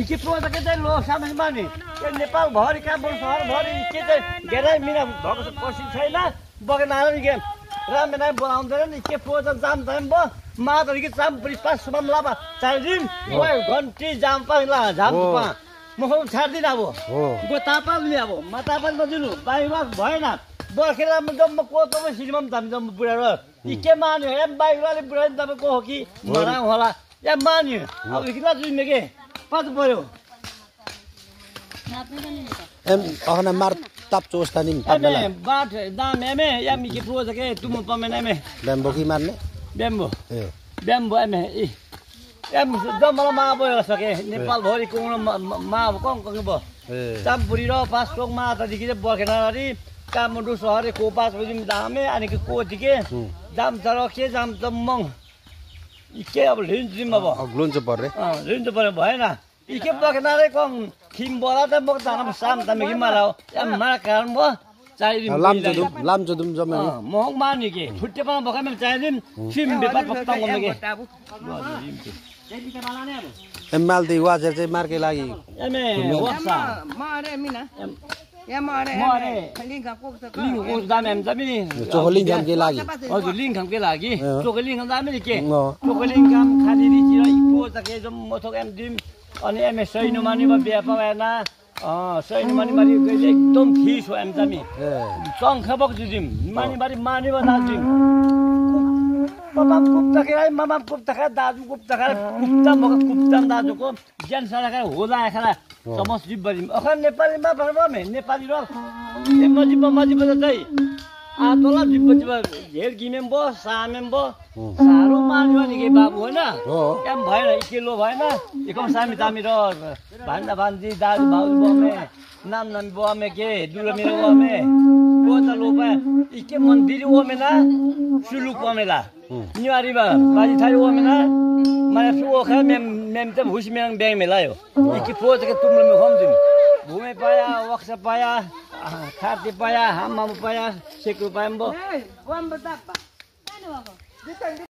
के प्रोजेक्ट के चाहिँ लो सामानमा नि यो नेपाल भरि काठमाडौँ सहर भरि के चाहिँ घेराइ मिना भएको कोसिस छैन बगेन आएर के रामनारायण बोलाउँदैन नि के प्रोजेक्ट जाम टाइम भयो माधुरी के जाम पुलिस पास सुमम लाबा चाहिदिन ओए घन्टी जाम पाइला जाम पा म छाड्दिन अब गो तापाले अब म तापाले नदिनु बाहिर भएन बर्खेर म जम्मा कोतोमा सिनेमा पनि जान्छ म बुढा र यी के मान्यो ए बाहिरले बुढा तपाईको हो कि मराङ होला या मान्यो अब किन जुइमे के पाँच पर्यो em ở mar tập chỗ ta nim tập đây là ba đam em ya mi ke pro za ke tu mo pa men em bembo ki man ne bembo em em do mala ma bo sa ke nepal bhori ko ma kon kon bo tampuri ro pas tok ma ta dikhi bo ke na ri Kathmandu सहर को pass बजी दामे अनि के को दिके दाम तर के दाम त मङ के अब लिन्जिम अब ग्लोन चाहिँ पर्रे लिन्ज पर्यो भएन इके बकेना रे कम खिम बोला त मक दाम साम त मेगी मालाओ या मा कारण भो चाहिदिम लाम जुदुम जम्मे मङ मानि के छुट्टे पन बकामे चाहिदिम सिम बेपार पत्ता गर्नु के em mal thì qua sẽ mar cái लागि एमे वसा मारे मिना या मारे लिंक को दाम एम जमी चोकलिङ काम के लागि हजुर लिंक काम के लागि चोकलिङ काम दाम नि के चोकलिङ काम खाली रिचिरा इको त के जम मथक एम दिम अनि एम सही नमानी बा बिया पाएन सही नमानी मारी गइले एकदम थिस हो एम जमी संख्या बक जुदिम मानी मानी बा दाजिम Mamam kupta kira, mamam kupta kira, dadu kupta kira, kupta moga kupta dadu ko, jan sana kira hola kira, sama sih beri. Akan Nepali mah berapa me? Nepali roh, maju tadi. Atola jiba yer gimem bo, samem bo, saru maju ni ke babu na. Kem bhai na, ikilo bhai na, ikom sami tami roh, bandi dadu babu bo me, nam bo me ke, dulu miro bo me. Kota lupa, ikem mandiri bo me na, sulu bo me la. Nyari ba, baji thai wo me na, mana suo kha mem tem husi meng beng me la yo. Iki pro ke tumle me khom dim. Bhume paya, waksa paya, khati paya, hammam paya, sekru paya mbo.